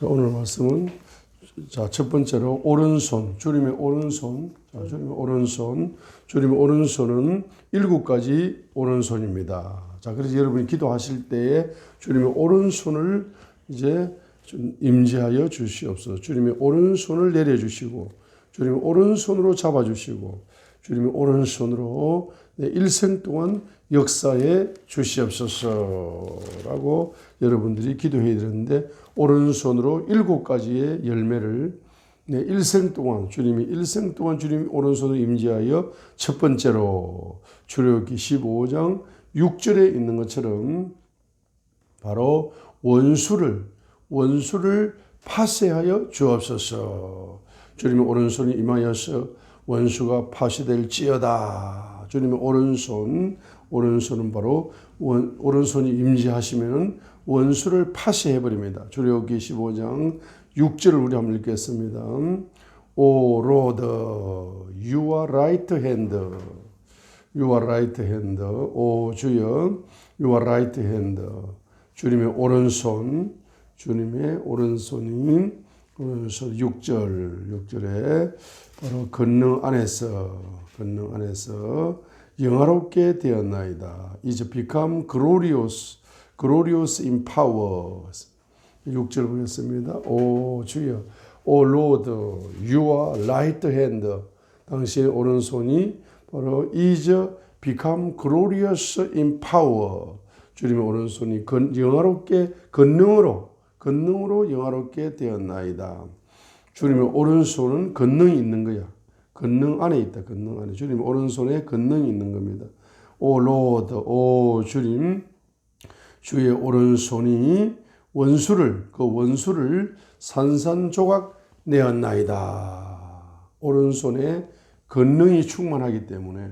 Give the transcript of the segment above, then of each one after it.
자, 오늘 말씀은 자, 첫 번째로 오른손, 주님의 오른손. 자, 주님의 오른손. 주님의 오른손은 7가지 오른손입니다. 자, 그래서 여러분이 기도하실 때에 주님의 오른손을 이제 좀 임재하여 주시옵소서. 주님의 오른손을 내려주시고, 주님의 오른손으로 잡아주시고, 주님의 오른손으로 내 일생 동안 역사해 주시옵소서라고 여러분들이 기도해야 되는데, 오른손으로 7가지의 열매를 내 일생 동안, 주님이 일생 동안 주님이 오른손을 임재하여 첫 번째로 출애굽기 15장 6절에 있는 것처럼 바로 원수를 파쇄하여 주옵소서. 주님의 오른손이 임하여서 원수가 파쇄될지어다. 주님의 오른손은 바로 오른손이 임재하시면 원수를 파쇄해버립니다. 출애굽기 15장 6절을 우리 한번 읽겠습니다. O Lord, your right hand, your right hand. 오 주여, your right hand. 주님의 오른손이 오른손 6절에 바로 권능 안에서 영화롭게 되었나이다. is become glorious in power. 6절 보겠습니다. 오 주여, 오 Lord, your right hand. 당신의 오른손이 바로 is become glorious in power. 주님의 오른손이 영화롭게 권능으로 영화롭게 되었나이다. 주님의 오른손은 권능이 있는 거야. 권능 안에 있다. 권능 안에. 주님의 오른손에 권능이 있는 겁니다. 오 로드, 오 주님, 주의 오른손이 원수를 산산조각 내었나이다. 오른손에 권능이 충만하기 때문에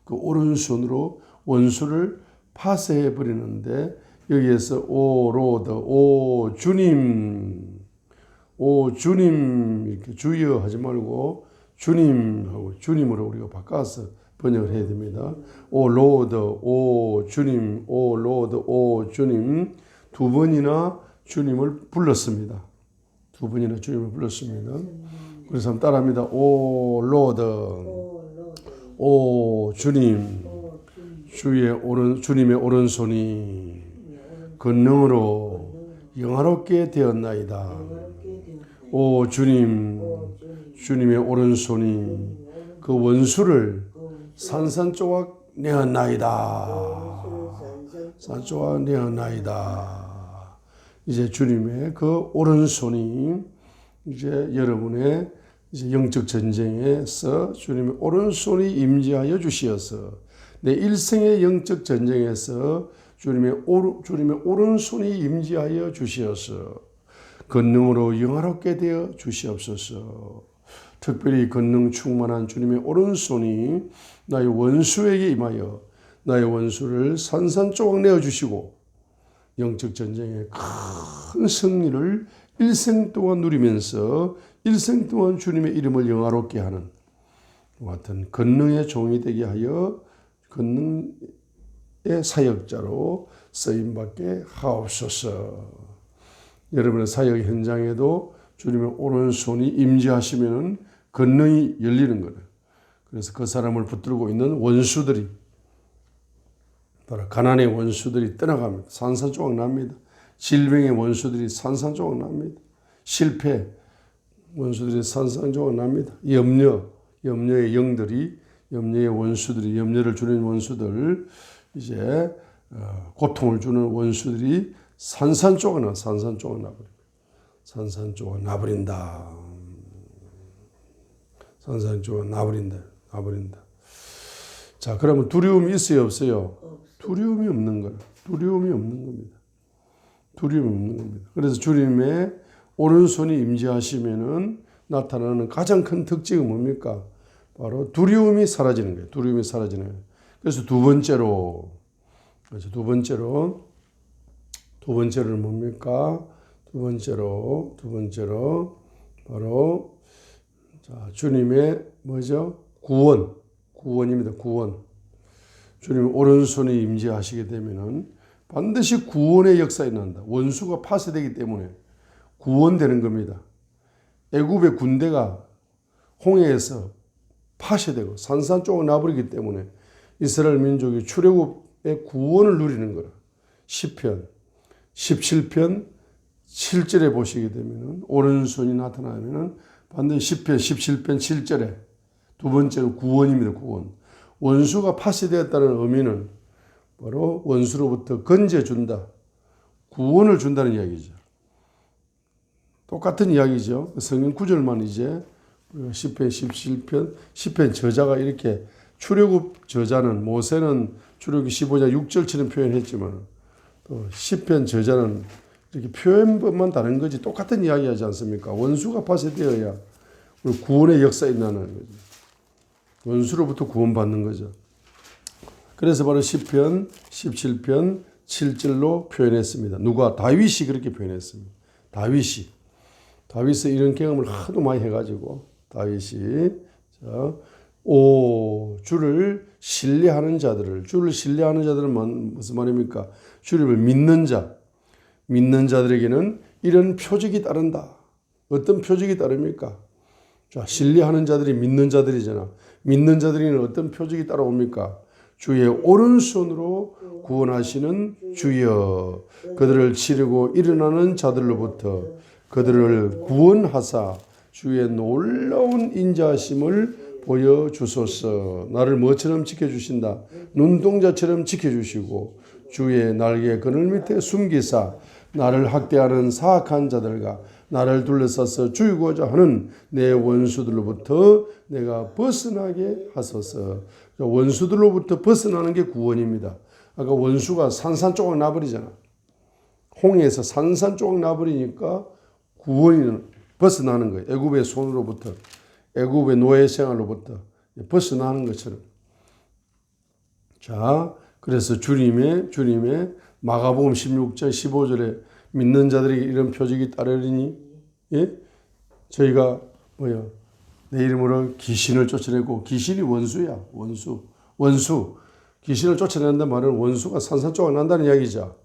그 오른손으로 원수를 파쇄해 버리는데, 여기에서 오 로드, 오 주님 이렇게 주여 하지 말고 주님하고 주님으로 우리가 바꿔서 번역을 해야 됩니다. 오 로드, 오 주님, 오 로드, 오 주님. 2번이나 주님을 불렀습니다. 2번이나 주님을 불렀습니다. 그래서 한번 따라합니다. 오 로드, 오 주님. 주님의 오른손이 권능으로 영화롭게 되었나이다. 오 주님, 주님의 오른손이 그 원수를 산산조각 내었나이다. 산조각 내었나이다. 이제 주님의 그 오른손이 이제 여러분의 이제 영적 전쟁에서 주님의 오른손이 임재하여 주시어서 내 일생의 영적 전쟁에서 주님의 오른손이 임재하여 주시어서 권능으로 영화롭게 되어 주시옵소서. 특별히 권능 충만한 주님의 오른손이 나의 원수에게 임하여 나의 원수를 산산조각 내어주시고 영적 전쟁의 큰 승리를 일생 동안 누리면서 일생 동안 주님의 이름을 영화롭게 하는 같은 권능의 종이 되게 하여 권능의 사역자로 쓰임받게 하옵소서. 여러분의 사역 현장에도 주님의 오른손이 임재하시면 권능이 열리는 거예요. 그래서 그 사람을 붙들고 있는 원수들이, 바로 가난의 원수들이 떠나갑니다. 산산조각 납니다. 질병의 원수들이 산산조각 납니다. 실패 원수들이 산산조각 납니다. 염려의 영들이, 염려의 원수들이, 염려를 주는 원수들, 이제 고통을 주는 원수들이 산산조각 나버립니다. 산산조각 나버린다. 산산조각 나버린다. 자, 그러면 두려움이 있어요, 없어요? 두려움이 없는 거예요. 두려움이 없는 겁니다. 그래서 주님의 오른손이 임재하시면은 나타나는 가장 큰 특징은 뭡니까? 바로 두려움이 사라지는 거예요. 두려움이 사라지는 거예요. 그래서 두 번째로는 뭡니까? 두 번째로 바로 자, 주님의 뭐죠? 구원입니다. 구원. 주님 오른손이 임재하시게 되면은 반드시 구원의 역사가 일어난다. 원수가 파쇄되기 때문에 구원되는 겁니다. 애굽의 군대가 홍해에서 파쇄되고 산산조각 나버리기 때문에 이스라엘 민족이 출애굽의 구원을 누리는 거라. 시편 17편 7절에 보시게 되면 오른손이 나타나면 반드시 시편 17편 7절에 두 번째로 구원입니다. 구원. 원수가 파쇄되었다는 의미는 바로 원수로부터 건져준다. 구원을 준다는 이야기죠. 똑같은 이야기죠. 성경 구절만 이제 시편 17편 10편 저자가 이렇게 출애굽 저자는 모세는 출애굽기 15장 6절처럼 표현했지만 또 시편 저자는 이렇게 표현법만 다른 거지 똑같은 이야기하지 않습니까? 원수가 파쇄되어야 우리 구원의 역사에 나는 거죠. 원수로부터 구원받는 거죠. 그래서 바로 시편 17편 7절로 표현했습니다. 누가? 다윗이 그렇게 표현했습니다. 다윗이 이런 경험을 하도 많이 해가지고 다윗이 주를 신뢰하는 자들은 무슨 말입니까? 주를 믿는 자들에게는 이런 표적이 따른다. 어떤 표적이 따릅니까? 자, 신뢰하는 자들이 믿는 자들이잖아. 믿는 자들에게는 어떤 표적이 따라옵니까? 주의 오른손으로 구원하시는 주여, 그들을 치르고 일어나는 자들로부터 그들을 구원하사 주의 놀라운 인자하심을 보여주소서. 나를 뭐처럼 지켜주신다? 눈동자처럼 지켜주시고 주의 날개 그늘 밑에 숨기사 나를 학대하는 사악한 자들과 나를 둘러싸서 죽이고자 하는 내 원수들로부터 내가 벗어나게 하소서. 원수들로부터 벗어나는 게 구원입니다. 아까 원수가 산산조각 나버리잖아. 홍해에서 산산조각 나버리니까 구원이 벗어나는 거예요. 애굽의 손으로부터, 애굽의 노예 생활로부터 벗어나는 것처럼. 자, 그래서 주님의 마가복음 16장 15절에 믿는 자들에게 이런 표적이 따르리니, 예? 저희가 내 이름으로 귀신을 쫓아내고, 귀신이 원수야, 원수. 귀신을 쫓아낸다는 말은 원수가 산산조각 난다는 이야기죠.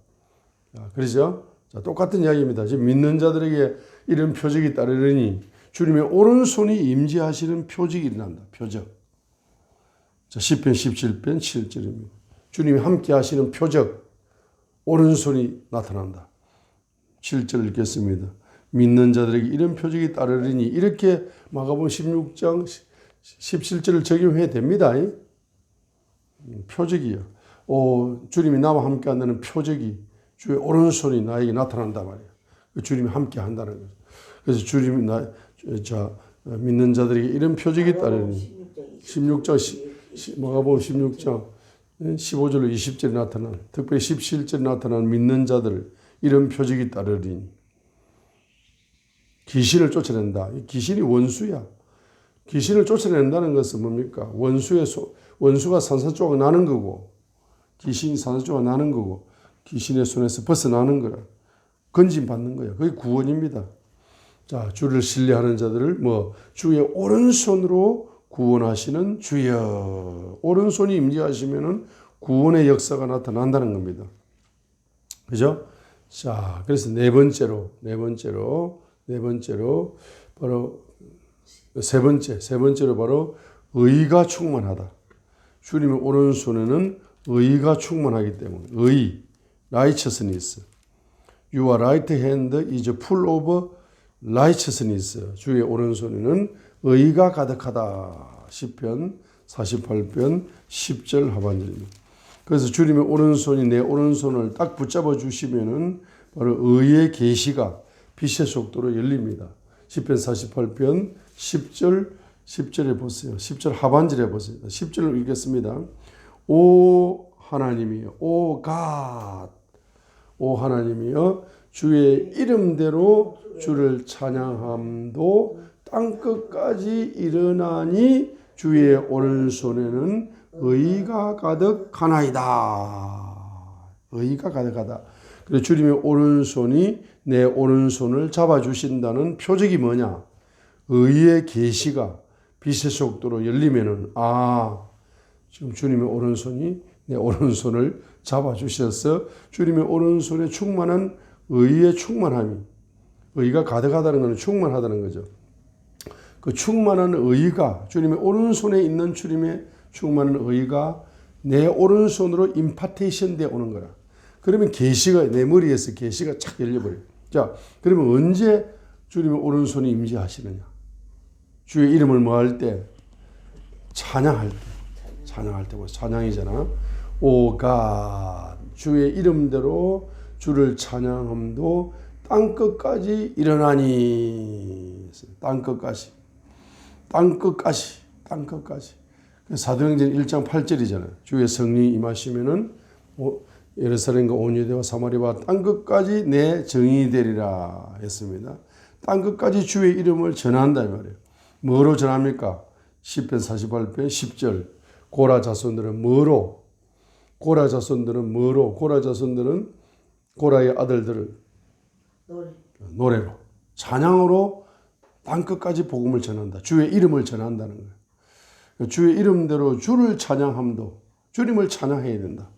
그렇죠? 자, 똑같은 이야기입니다. 지금 믿는 자들에게 이런 표적이 따르리니 주님의 오른손이 임재하시는 표적이 일어난다. 표적. 자, 시편 17편 7절입니다. 주님이 함께 하시는 표적, 오른손이 나타난다. 7절 읽겠습니다. 믿는 자들에게 이런 표적이 따르리니 이렇게 마가복음 16장 17절을 적용해야 됩니다. 표적이요. 주님이 나와 함께 한다는 표적이 주의 오른손이 나에게 나타난단 말이에요. 주님이 함께 한다는 거죠. 그래서 주님이 믿는 자들에게 이런 표적이 따르니 16장 마가복음 16장 15절로 20절에 나타난, 특별히 17절에 나타난 믿는 자들 이런 표적이 따르리니 귀신을 쫓아낸다. 귀신이 원수야. 귀신을 쫓아낸다는 것은 뭡니까? 원수가 산산조각 나는 거고, 귀신이 산산조각 나는 거고, 귀신의 손에서 벗어나는 거라. 건짐받는 거야. 그게 구원입니다. 자, 주를 신뢰하는 자들을 주의 오른손으로 구원하시는 주여. 오른손이 임재하시면은 구원의 역사가 나타난다는 겁니다. 그죠? 자, 그래서 네 번째로 바로 세 번째로 바로 의가 충만하다. 주님의 오른손에는 의가 충만하기 때문에 righteousness. Your right hand is full of righteousness. 주의 오른손에는 의가 가득하다. 시편 48편 10절 하반절입니다. 그래서 주님의 오른손이 내 오른손을 딱 붙잡아 주시면은 바로 의의 계시가 빛의 속도로 열립니다. 시편 48편 10절에 보세요. 10절 하반절에 보세요. 10절을 읽겠습니다. 오 하나님이여, 오 하나님이여, 주의 이름대로 주를 찬양함도 땅끝까지 일어나니 주의 오른손에는 의가 가득하나이다. 의가 가득하다. 그래서 주님의 오른손이 내 오른손을 잡아주신다는 표적이 뭐냐? 의의 계시가 빛의 속도로 열리면은 지금 주님의 오른손이 내 오른손을 잡아주셔서 주님의 오른손에 충만한 의의 충만함이, 의가 가득하다는 것은 충만하다는 거죠. 그 충만한 의가 주님의 오른손에 있는 주님의 충만한 의가 내 오른손으로 임파테이션 되어 오는 거라. 그러면 계시가 내 머리에서 계시가 착 열려버려요. 자, 그러면 언제 주님의 오른손이 임재하시느냐? 주의 이름을 뭐 할 때? 찬양할 때. 찬양할 때. 찬양이잖아. 오 갓. 주의 이름대로 주를 찬양함도 땅끝까지 일어나니. 땅끝까지. 땅끝까지. 땅끝까지. 사도행전 1장 8절이잖아요. 주의 성령이 임하시면은 예루살렘과 온 유대와 사마리아와 땅끝까지 내 정이 되리라 했습니다. 땅끝까지 주의 이름을 전한다 이 말이에요. 뭐로 전합니까? 시편 48편 10절. 고라 자손들은 뭐로? 고라 자손들은 뭐로? 고라 자손들은 고라의 아들들을 노래로 찬양으로 땅끝까지 복음을 전한다. 주의 이름을 전한다는 거예요. 주의 이름대로 주를 찬양함도 주님을 찬양해야 된다.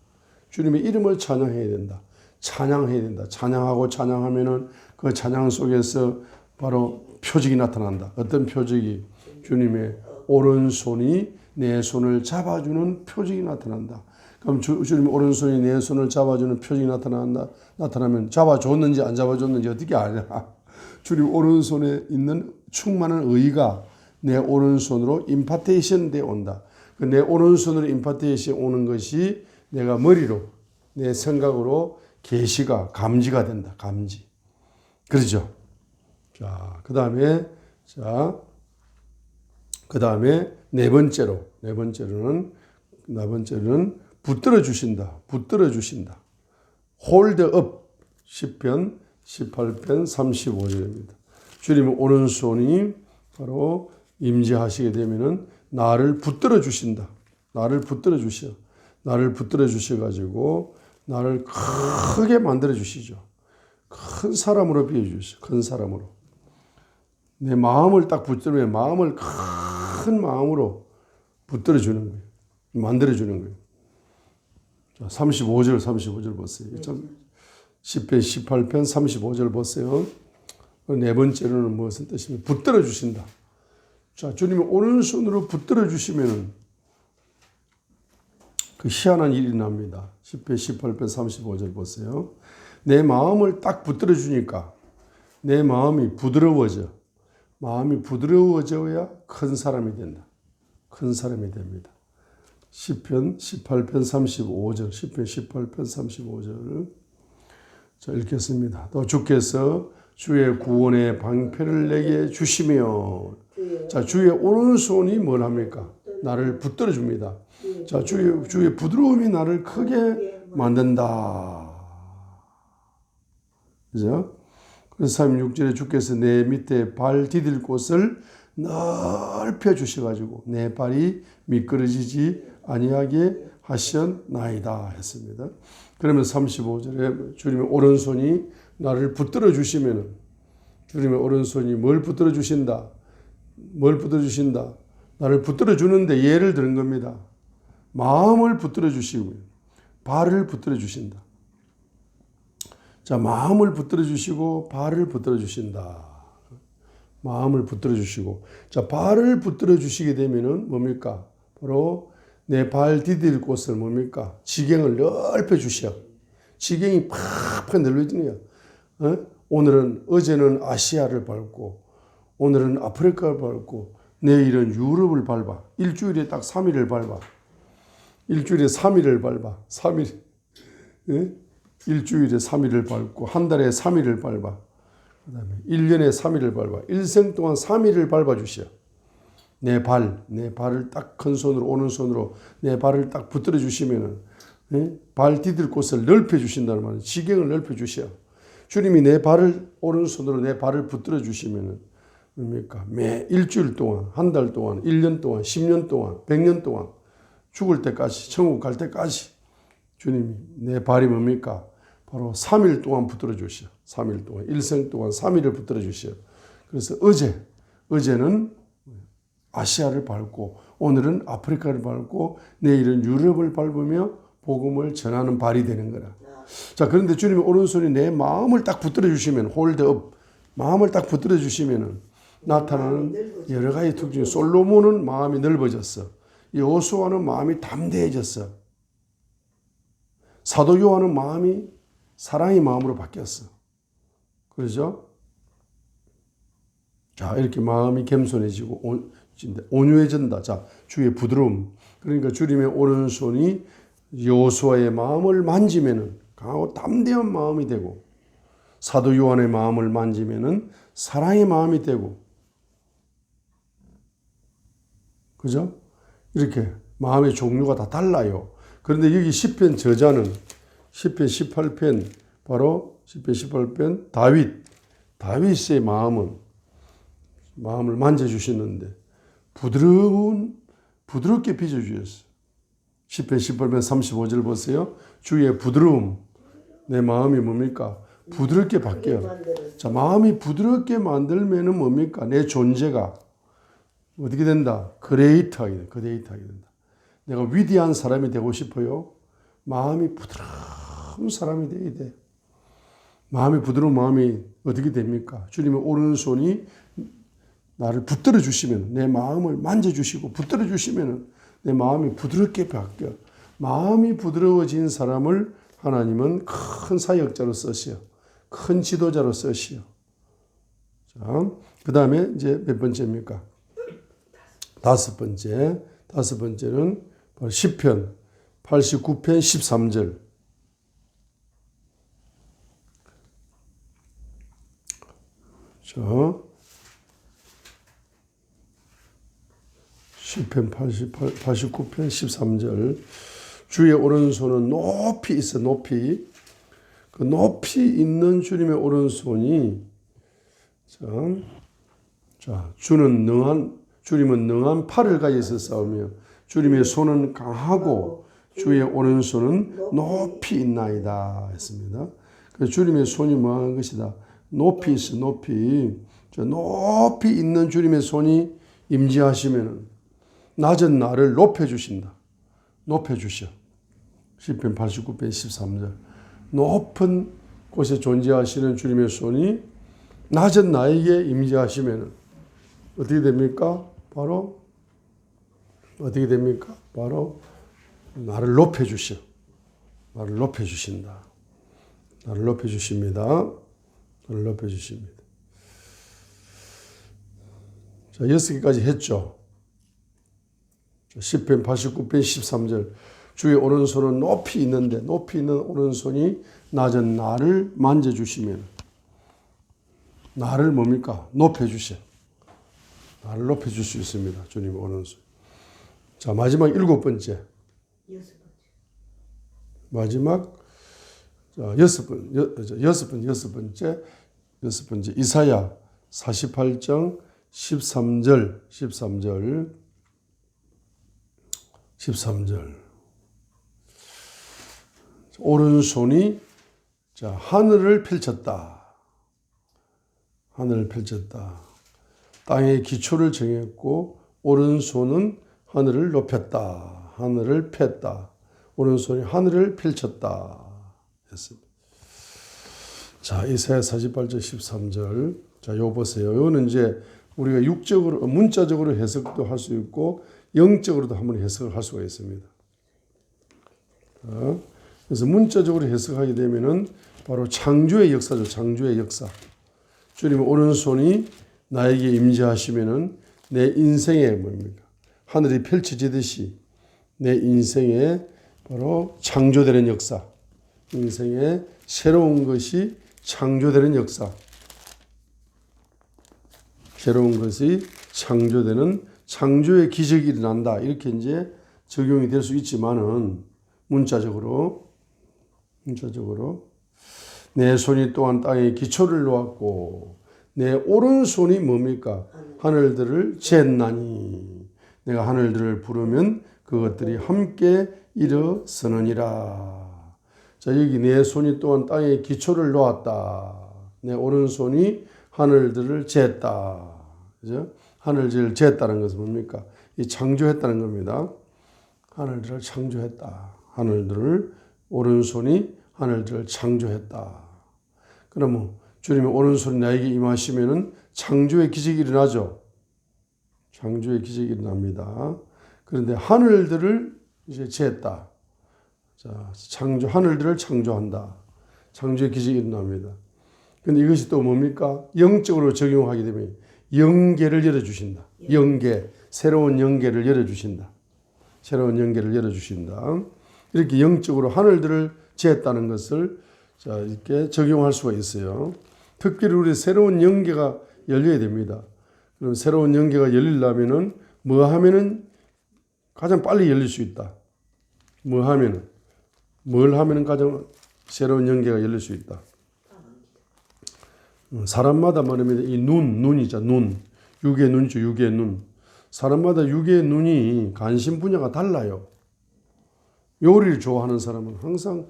주님의 이름을 찬양해야 된다. 찬양해야 된다. 찬양하고 찬양하면은 그 찬양 속에서 바로 표적이 나타난다. 어떤 표적이? 주님의 오른손이 내 손을 잡아주는 표적이 나타난다. 그럼 주님의 오른손이 내 손을 잡아주는 표적이 나타나면 잡아줬는지 안 잡아줬는지 어떻게 아냐? 주님 오른손에 있는 충만한 의가 내 오른손으로 임파테이션 되어 온다. 내 오른손으로 임파테이션 오는 것이 내가 머리로 내 생각으로 계시가 감지가 된다. 감지. 그렇죠? 자, 그다음에 네 번째로는 붙들어 주신다. 붙들어 주신다. hold up. 시편 18편 35절입니다. 주님의 오른손이 바로 임재하시게 되면은 나를 붙들어 주신다. 나를 붙들어 주셔. 나를 붙들어 주셔가지고 나를 크게 만들어 주시죠. 큰 사람으로 비워주시죠. 큰 사람으로. 내 마음을 딱 붙들면 마음을 큰 마음으로 붙들어 주는 거예요. 만들어 주는 거예요. 자, 35절 보세요. 10편 18편 35절 보세요. 네 번째로는 무엇을 뜻이면 붙들어 주신다. 자, 주님이 오른손으로 붙들어 주시면은 그 희한한 일이 납니다. 10편 18편 35절 보세요. 내 마음을 딱 붙들어 주니까 내 마음이 부드러워져. 마음이 부드러워져야 큰 사람이 된다. 큰 사람이 됩니다. 시편 18편 35절, 시편 18편 35절을 자, 읽겠습니다. 또 주께서 주의 구원의 방패를 내게 주시며, 자, 주의 오른손이 뭘 합니까? 나를 붙들어 줍니다. 자, 주의 부드러움이 나를 크게 만든다. 그죠? 그래서 36절에 주께서 내 밑에 발 디딜 곳을 넓혀 주셔가지고 내 발이 미끄러지지 아니하게 하셨나이다 했습니다. 그러면 35절에 주님의 오른손이 나를 붙들어 주시면은 주님의 오른손이 뭘 붙들어 주신다? 뭘 붙들어 주신다? 나를 붙들어 주는데 예를 드는 겁니다. 마음을 붙들어 주시고 발을 붙들어 주신다. 자, 마음을 붙들어 주시고 발을 붙들어 주신다. 마음을 붙들어 주시고, 자, 발을 붙들어 주시게 되면은 뭡니까? 바로 내 발 디딜 곳을 뭡니까? 지경을 넓혀 주셔. 지경이 팍팍 넓어지네요. 오늘은 어제는 아시아를 밟고, 오늘은 아프리카를 밟고, 내일은 유럽을 밟아. 일주일에 딱 3일을 밟아. 일주일에 3일을 밟아. 3일. 일주일에 3일을 밟고 한 달에 3일을 밟아. 그 다음에 1년에 3일을 밟아. 일생 동안 3일을 밟아주셔. 내 발을 딱 큰 손으로 오른손으로 내 발을 딱 붙들어 주시면은 발 디딜 곳을 넓혀 주신다는 말은 지경을 넓혀 주셔. 주님이 내 발을 오른손으로 내 발을 붙들어 주시면은 뭡니까? 매 일주일 동안, 한 달 동안, 1년 동안, 10년 동안, 100년 동안 죽을 때까지, 천국 갈 때까지 주님이 내 발이 뭡니까? 바로 3일 동안 붙들어 주셔. 3일 동안. 일생 동안 3일을 붙들어 주셔. 그래서 어제는 아시아를 밟고, 오늘은 아프리카를 밟고, 내일은 유럽을 밟으며 복음을 전하는 발이 되는 거라. 자, 그런데 주님의 오른손이 내 마음을 딱 붙들어 주시면 홀드 업. 마음을 딱 붙들어 주시면은 나타나는 여러 가지 특징. 솔로몬은 마음이 넓어졌어. 여호수아는 마음이 담대해졌어. 사도 요한은 마음이 사랑의 마음으로 바뀌었어. 그렇죠? 자, 이렇게 마음이 겸손해지고 온유해진다. 자, 주의 부드러움. 그러니까 주님의 오른손이 여호수아의 마음을 만지면은 강하고 담대한 마음이 되고, 사도 요한의 마음을 만지면은 사랑의 마음이 되고, 그죠? 이렇게 마음의 종류가 다 달라요. 그런데 여기 시편 저자는 시편 18편, 바로 시편 18편 다윗의 마음을 만져주시는데 부드럽게 빚어주셨어요. 시편 18편 35절 보세요. 주의 부드러움. 내 마음이 뭡니까? 부드럽게 바뀌어요. 자, 마음이 부드럽게 만들면은 뭡니까? 내 존재가 어떻게 된다? 그레이트하게 된다. 내가 위대한 사람이 되고 싶어요. 마음이 부드러운 사람이 되어야 돼. 마음이 부드러운 마음이 어떻게 됩니까? 주님의 오른손이 나를 붙들어 주시면, 내 마음을 만져주시고 붙들어 주시면 내 마음이 부드럽게 바뀌어. 마음이 부드러워진 사람을 하나님은 큰 사역자로 쓰시오. 큰 지도자로 쓰시오. 자, 그 다음에 이제 몇 번째입니까? 다섯 번째는 바로 시편 89편 13절. 자, 시편 89편 13절. 주의 오른손은 높이 있어, 높이. 그 높이 있는 주님의 오른손이, 자, 주님은 능한 팔을 가지고 싸우며 주님의 손은 강하고 주의 오른손은 높이 있나이다 했습니다. 그래서 주님의 손이 뭐한 것이다? 높이 있어, 높이. 저 높이 있는 주님의 손이 임재하시면 낮은 나를 높여주신다. 높여주셔. 시편 89편 13절. 높은 곳에 존재하시는 주님의 손이 낮은 나에게 임재하시면 어떻게 됩니까? 바로 어떻게 됩니까? 바로 나를 높여주셔. 나를 높여주신다. 나를 높여주십니다. 나를 높여주십니다. 자, 6개까지 했죠. 시편 89편 13절. 주의 오른손은 높이 있는데, 높이 있는 오른손이 낮은 나를 만져주시면 나를 뭡니까? 높여주셔. 나를 높여줄 수 있습니다. 주님의 오른손. 자, 마지막 7번째. 마지막, 자, 여섯 번째. 이사야 48장 13절. 오른손이, 자, 하늘을 폈다. 땅의 기초를 정했고 오른손은 하늘을 높였다. 하늘을 폈다. 오른손이 하늘을 펼쳤다 했습니다. 자, 이사야 48장 13절. 자, 요 보세요. 요는 이제 우리가 육적으로, 문자적으로 해석도 할 수 있고 영적으로도 한번 해석을 할 수가 있습니다. 그래서 문자적으로 해석하게 되면은 바로 창조의 역사죠. 창조의 역사. 주님의 오른손이 나에게 임재하시면은 내 인생에 뭡니까? 하늘이 펼쳐지듯이 내 인생에 바로 창조되는 역사. 인생에 새로운 것이 창조되는 역사. 새로운 것이 창조되는 창조의 기적이 일어난다. 이렇게 이제 적용이 될 수 있지만은 문자적으로 내 손이 또한 땅에 기초를 놓았고 내 오른손이 뭡니까? 하늘들을 쟀나니 내가 하늘들을 부르면 그것들이 함께 일어서느니라. 자, 여기 내 손이 또한 땅에 기초를 놓았다. 내 오른손이 하늘들을 쟀다. 그죠? 하늘들을 쟀다는 것은 뭡니까? 이 창조했다는 겁니다. 하늘들을 창조했다. 오른손이 하늘들을 창조했다. 그러면 주님의 오른손이 나에게 임하시면은 창조의 기적이 일어나죠. 창조의 기적이 일어납니다. 그런데 하늘들을 이제 재했다. 자, 하늘들을 창조한다. 창조의 기적이 일어납니다. 그런데 이것이 또 뭡니까? 영적으로 적용하게 되면 영계를 열어주신다. 영계, 새로운 영계를 열어주신다. 새로운 영계를 열어주신다. 이렇게 영적으로 하늘들을 재했다는 것을 자, 이렇게 적용할 수가 있어요. 특별히 우리 새로운 영계가 열려야 됩니다. 그럼 새로운 영계가 열리려면은 뭐 하면은 가장 빨리 열릴 수 있다. 뭘 하면은 가장 새로운 영계가 열릴 수 있다. 사람마다 말합니다. 이 눈이죠. 육의 눈이죠. 육의 눈. 사람마다 육의 눈이 관심 분야가 달라요. 요리를 좋아하는 사람은 항상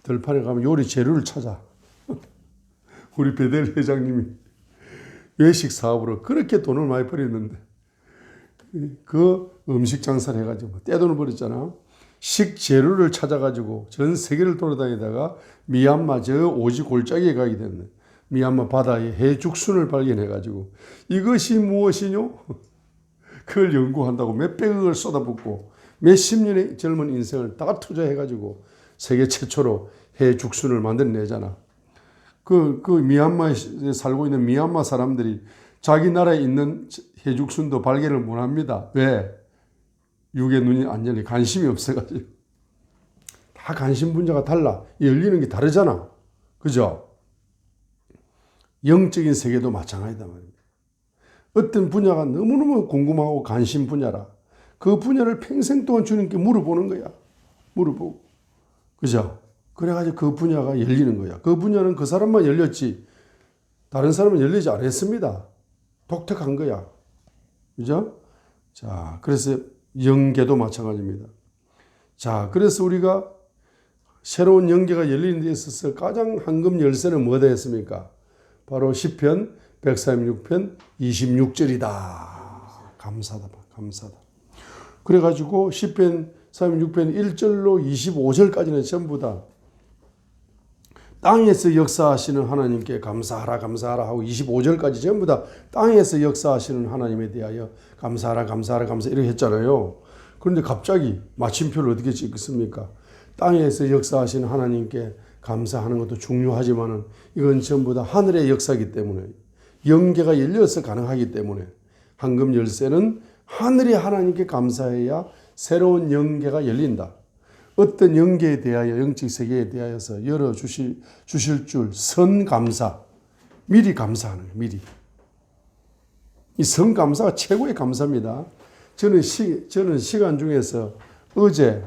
들판에 가면 요리 재료를 찾아. 우리 베델 회장님이 외식 사업으로 그렇게 돈을 많이 벌였는데 그 음식 장사를 해가지고 떼돈을 벌였잖아. 식재료를 찾아가지고 전 세계를 돌아다니다가 미얀마 저 오지 골짜기에 가게 됐네. 미얀마 바다에 해죽순을 발견해가지고 이것이 무엇이뇨? 그걸 연구한다고 몇백억을 쏟아붓고 몇십 년의 젊은 인생을 다 투자해가지고 세계 최초로 해죽순을 만들어내잖아. 그 미얀마에 살고 있는 미얀마 사람들이 자기 나라에 있는 해죽순도 발견을 못 합니다. 왜? 육의 눈이 안 열려. 관심이 없어가지고. 다 관심 분야가 달라. 열리는 게 다르잖아. 그죠? 영적인 세계도 마찬가지다 말입니다. 어떤 분야가 너무너무 궁금하고 관심 분야라. 그 분야를 평생 동안 주님께 물어보는 거야. 물어보고. 그죠? 그래가지고 그 분야가 열리는 거야. 그 분야는 그 사람만 열렸지. 다른 사람은 열리지 않았습니다. 독특한 거야. 그죠? 자, 그래서 영계도 마찬가지입니다. 자, 그래서 우리가 새로운 영계가 열리는 데 있어서 가장 황금 열쇠는 뭐다 했습니까? 바로 시편 136편 26절이다. 감사다. 감사다. 그래가지고 시편 36편 1절로 25절까지는 전부 다 땅에서 역사하시는 하나님께 감사하라 감사하라 하고 25절까지 전부 다 땅에서 역사하시는 하나님에 대하여 감사하라 감사하라 감사 이렇게 했잖아요. 그런데 갑자기 마침표를 어떻게 찍습니까? 땅에서 역사하시는 하나님께 감사하는 것도 중요하지만은 이건 전부 다 하늘의 역사이기 때문에 영계가 열려서 가능하기 때문에 황금 열쇠는 하늘의 하나님께 감사해야 새로운 영계가 열린다. 어떤 영계에 대하여 영적 세계에 대하여서 열어주실 줄 선감사 미리 감사하는 거예요. 미리. 이 선감사가 최고의 감사입니다. 저는 시간 중에서 어제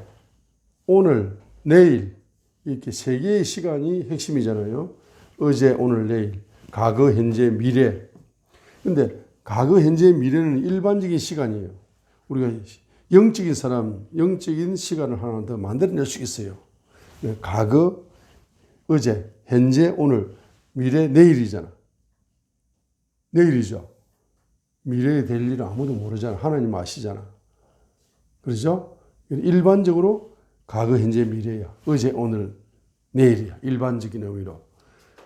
오늘 내일 이렇게 세 개의 시간이 핵심이잖아요. 어제 오늘 내일 과거 현재 미래. 근데 과거 현재 미래는 일반적인 시간이에요. 우리가 영적인 사람, 영적인 시간을 하나 더 만들어낼 수 있어요. 과거, 어제, 현재, 오늘, 미래, 내일이잖아. 내일이죠. 미래에 될 일은 아무도 모르잖아. 하나님 아시잖아. 그렇죠? 일반적으로 과거, 현재, 미래야. 어제, 오늘, 내일이야. 일반적인 의미로.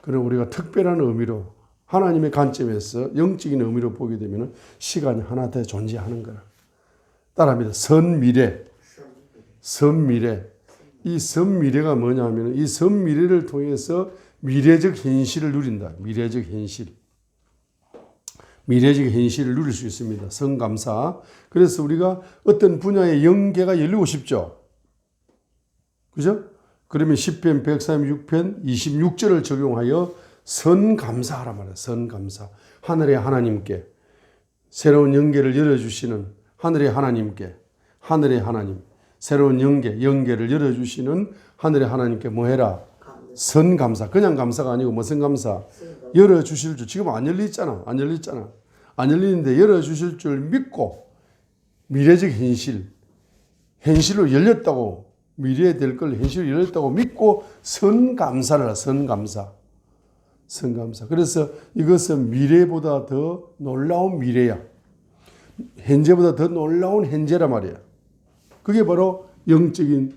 그럼 우리가 특별한 의미로 하나님의 관점에서 영적인 의미로 보게 되면 시간이 하나 더 존재하는 거야. 따라합니다. 선미래. 선미래. 이 선미래가 뭐냐면 이 선미래를 통해서 미래적 현실을 누린다. 미래적 현실. 미래적 현실을 누릴 수 있습니다. 선감사. 그래서 우리가 어떤 분야의 영계가 열리고 싶죠. 그죠? 그러면 시편 136편 26절을 적용하여 선감사하란 말이에요. 선감사. 하늘의 하나님께 새로운 영계를 열어주시는 하늘의 하나님께, 하늘의 하나님, 새로운 영계를 열어주시는 하늘의 하나님께 뭐 해라? 선감사. 그냥 감사가 아니고 무슨 감사? 열어주실 줄. 지금 안 열리잖아. 안 열리잖아. 안 열리는데 열어주실 줄 믿고 미래적 현실로 열렸다고 미래에 될 걸 현실로 열렸다고 믿고 선감사를 하라. 선감사. 선감사. 그래서 이것은 미래보다 더 놀라운 미래야. 현재보다 더 놀라운 현재란 말이야. 그게 바로 영적인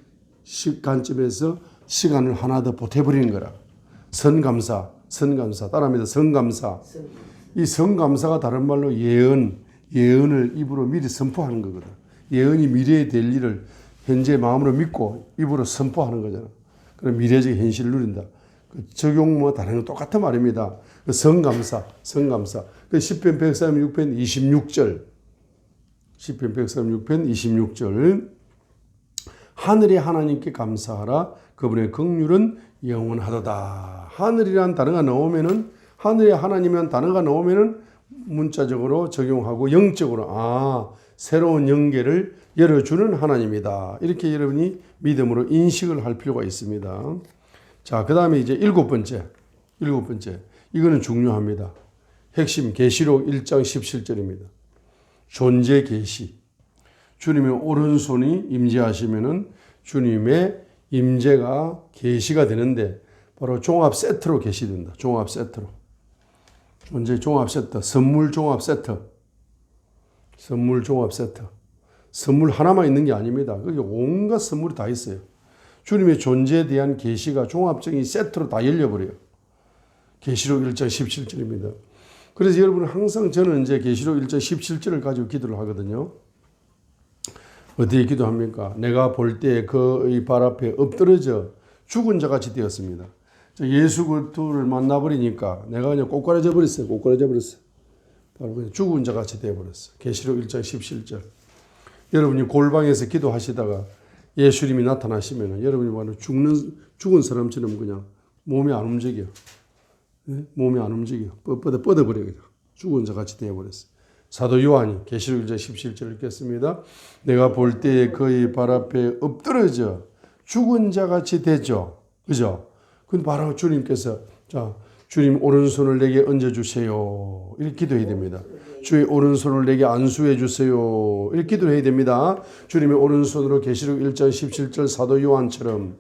관점에서 시간을 하나 더 보태버리는 거라. 선감사, 선감사. 따라합니다. 성감사. 이 성감사가 다른 말로 예언을 입으로 미리 선포하는 거거든. 예언이 미래에 될 일을 현재 마음으로 믿고 입으로 선포하는 거잖아. 그럼 미래적 현실을 누린다. 그 적용 뭐 다른 거 똑같은 말입니다. 그 성감사. 그 시편 136편 26절. 시편 136편 26절. 하늘의 하나님께 감사하라. 그분의 긍휼은 영원하도다. 하늘이란 단어가 나오면은, 하늘의 하나님이란 단어가 나오면은 문자적으로 적용하고 영적으로 새로운 연계를 열어주는 하나님이다. 이렇게 여러분이 믿음으로 인식을 할 필요가 있습니다. 자, 그 다음에 이제 일곱 번째. 이거는 중요합니다. 핵심 계시록 1장 17절입니다. 존재 계시. 주님의 오른손이 임재하시면은 주님의 임재가 계시가 되는데 바로 종합 세트로 계시된다. 종합 세트로. 언제 종합 세트, 선물 종합 세트. 선물 종합 세트. 선물 하나만 있는 게 아닙니다. 거기 온갖 선물이 다 있어요. 주님의 존재에 대한 계시가 종합적인 세트로 다 열려버려요. 계시록 1장 17절입니다. 그래서 여러분 항상 저는 이제 계시록 1장 17절을 가지고 기도를 하거든요. 어떻게 기도합니까? 내가 볼 때 그의 발 앞에 엎드러져 죽은 자 같이 되었습니다. 예수 그리스도를 만나버리니까 내가 그냥 꼬꾸라져 버렸어요. 바로 그냥 죽은 자 같이 되어버렸어요. 계시록 1장 17절. 여러분이 골방에서 기도하시다가 예수님이 나타나시면 여러분이 바로 죽은 사람처럼 그냥 몸이 안 움직여. 몸이 안 움직여. 뻗어버려. 그냥. 죽은 자 같이 되어버렸어요. 사도 요한이 계시록 1장 17절을 읽겠습니다. 내가 볼 때에 그의 발 앞에 엎드러져 죽은 자 같이 되죠. 그죠? 근데 바로 주님께서 자, 주님 오른손을 내게 얹어주세요. 이렇게 기도해야 됩니다. 주의 오른손을 내게 안수해 주세요. 이렇게 기도해야 됩니다. 주님의 오른손으로 계시록 1장 17절 사도 요한처럼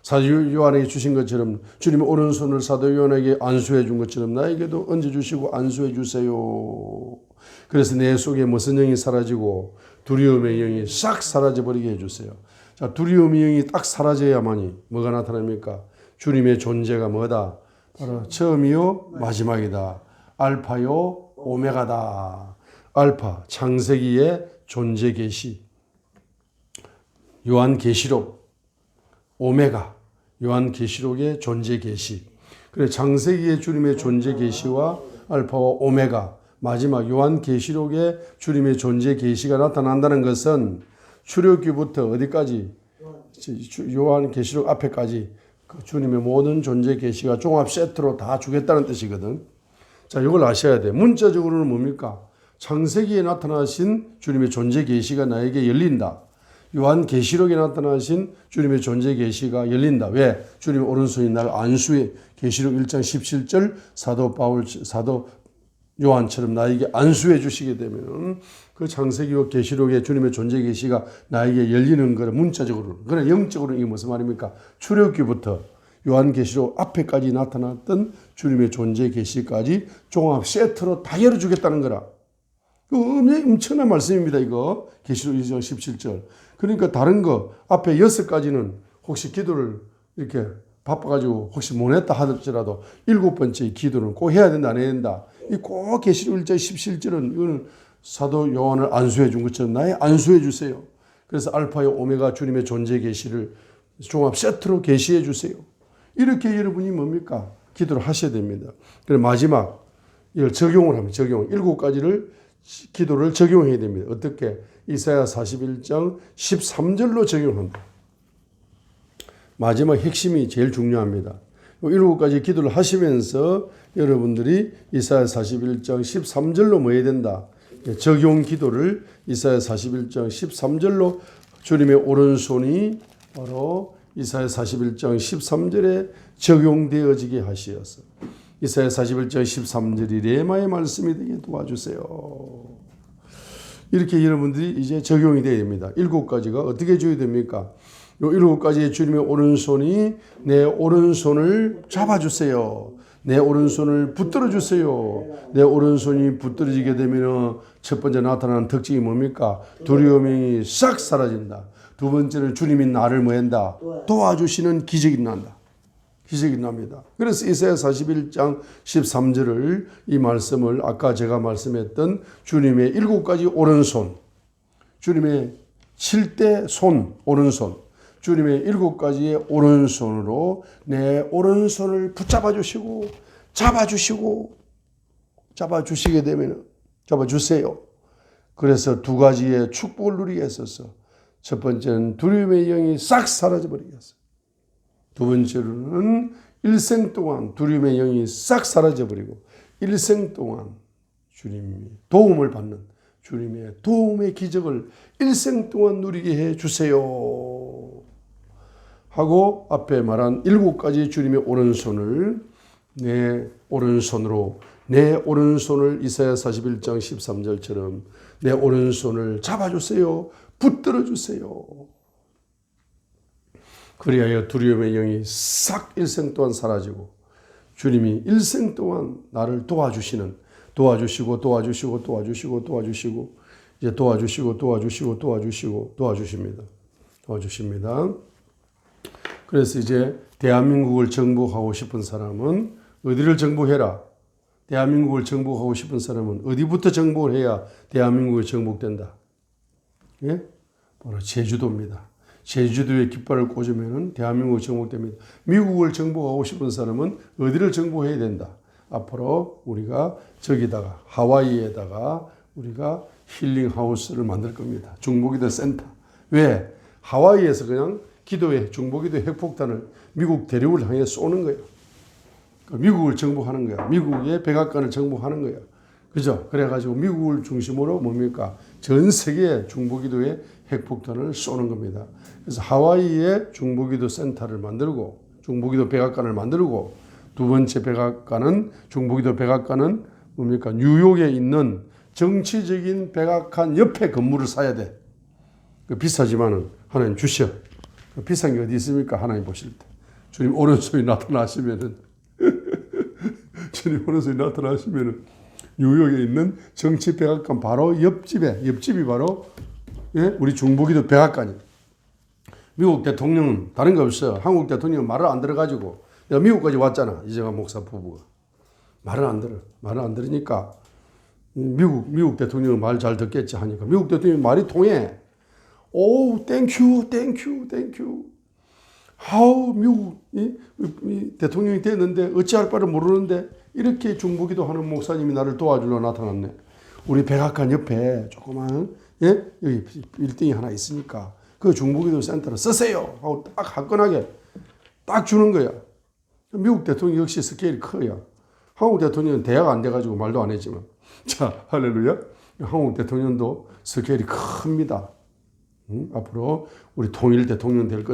사도 요한에게 주신 것처럼 주님의 오른손을 사도 요한에게 안수해 준 것처럼 나에게도 얹어주시고 안수해 주세요. 그래서 내 속에 무슨 영이 사라지고 두려움의 영이 싹 사라져버리게 해주세요. 자, 두려움의 영이 딱 사라져야만이 뭐가 나타납니까? 주님의 존재가 뭐다? 바로 처음이요 마지막이다. 알파요 오메가다. 알파 창세기의 존재 계시, 요한 계시록, 오메가 요한 계시록의 존재 계시. 그래 창세기의 주님의 존재 계시와 알파와 오메가 마지막 요한 계시록의 주님의 존재 계시가 나타난다는 것은 출애굽기부터 어디까지 요한 계시록 앞에까지 그 주님의 모든 존재 계시가 종합 세트로 다 주겠다는 뜻이거든. 자, 이걸 아셔야 돼. 문자적으로는 뭡니까? 창세기에 나타나신 주님의 존재 계시가 나에게 열린다. 요한 계시록에 나타나신 주님의 존재 계시가 열린다. 왜? 주님의 오른손이 나를 안수해. 계시록 1장 17절 사도 요한처럼 나에게 안수해 주시게 되면 그 창세기와 계시록의 주님의 존재 계시가 나에게 열리는 거는 문자적으로. 그러나 영적으로는 이게 무슨 말입니까? 출애굽기부터 요한 계시록 앞에까지 나타났던 주님의 존재 계시까지 종합 세트로 다 열어주겠다는 거라. 엄청난 말씀입니다. 이거 계시록 2장 17절. 그러니까 다른 거 앞에 6가지는 혹시 기도를 이렇게 바빠가지고 혹시 못 했다 하더라도 7번째 기도는 꼭 해야 된다 안 해야 된다. 이 꼭 계시록 1장 17절은 이거는 사도 요한을 안수해 준 것처럼 나의 안수해 주세요. 그래서 알파와 오메가 주님의 존재 계시를 종합 세트로 계시해 주세요. 이렇게 여러분이 뭡니까? 기도를 하셔야 됩니다. 그리고 마지막 이걸 적용을 합니다. 적용. 7가지를 기도를 적용해야 됩니다. 어떻게? 이사야 41장 13절로 적용한다. 마지막 핵심이 제일 중요합니다. 7가지 기도를 하시면서 여러분들이 이사야 41장 13절로 뭐 해야 된다? 적용 기도를 이사야 41장 13절로 주님의 오른손이 바로 이사야 41장 13절에 적용되어지게 하시어서 이사야 41장 13절이 레마의 말씀이 되게 도와주세요. 이렇게 여러분들이 이제 적용이 되어야 됩니다. 7가지가 어떻게 줘야 됩니까? 요 7가지의 주님의 오른손이 내 오른손을 잡아주세요. 내 오른손을 붙들어 주세요. 내 오른손이 붙들어지게 되면 첫 번째 나타나는 특징이 뭡니까? 두려움이 싹 사라진다. 두 번째는 주님이 나를 뭐한다? 도와주시는 기적이 난다. 기적이 납니다. 그래서 이사야 41장 13절을 이 말씀을 아까 제가 말씀했던 주님의 7가지 오른손, 주님의 7대 손, 오른손, 주님의 7가지의 오른손으로 내 오른손을 붙잡아 주시고 잡아주시게 되면 잡아주세요. 그래서 2가지의 축복을 누리게 했었어. 첫 번째는 두려움의 영이 싹 사라져버리겠어. 두 번째로는 일생 동안 두려움의 영이 싹 사라져버리고 일생 동안 주님이 도움을 받는 주님의 도움의 기적을 일생 동안 누리게 해주세요. 하고 앞에 말한 7가지 주님의 오른손을 내 오른손으로 내 오른손을 이사야 41장 13절처럼 내 오른손을 잡아주세요. 붙들어 주세요. 그리하여 두려움의 영이 싹 일생 동안 사라지고 주님이 일생 동안 나를 도와주시는 도와주시고 이제 도와주십니다. 그래서 이제 대한민국을 정복하고 싶은 사람은 어디를 정복해라? 대한민국을 정복하고 싶은 사람은 어디부터 정복을 해야 대한민국이 정복된다? 예? 바로 제주도입니다. 제주도에 깃발을 꽂으면 대한민국이 정복됩니다. 미국을 정복하고 싶은 사람은 어디를 정복해야 된다? 앞으로 우리가 저기다가 하와이에다가 우리가 힐링하우스를 만들 겁니다. 중보기도 센터. 왜? 하와이에서 그냥 기도회, 중보기도 핵폭탄을 미국 대륙을 향해 쏘는 거예요. 미국을 정복하는 거야. 미국의 백악관을 정복하는 거야. 그죠? 그래가지고 미국을 중심으로 뭡니까? 전 세계 중보기도의 핵폭탄을 쏘는 겁니다. 그래서 하와이에 중보기도 센터를 만들고 중보기도 백악관을 만들고 두 번째 백악관은 중보기도 백악관은 뭡니까? 뉴욕에 있는 정치적인 백악관 옆에 건물을 사야 돼. 비싸지만은 하나님 주셔. 비싼 게 어디 있습니까? 하나님 보실 때. 주님 오른손이 나타나시면은 주님 오른손이 나타나시면은 뉴욕에 있는 정치 백악관 바로 옆집이 바로 예? 우리 중보기도 백악관이에요. 미국 대통령은 다른 거 없어요. 한국 대통령은 말을 안 들어가지고 내가 미국까지 왔잖아. 이재관 목사 부부가. 말을 안 들어. 말을 안 들으니까 미국 대통령은 말 잘 듣겠지 하니까 미국 대통령이 말이 통해. 오, 땡큐. 아우, 미국 대통령이 됐는데 어찌할 바를 모르는데 이렇게 중보기도 하는 목사님이 나를 도와주러 나타났네. 우리 백악관 옆에 조그만 예? 여기 빌딩이 하나 있으니까 그 중보기도 센터를 쓰세요 하고 딱 화끈하게 딱 주는 거야. 미국 대통령 역시 스케일이 커요. 한국 대통령은 대화가 안 돼가지고 말도 안 했지만 자 할렐루야. 한국 대통령도 스케일이 큽니다. 앞으로 우리 통일 대통령 될 건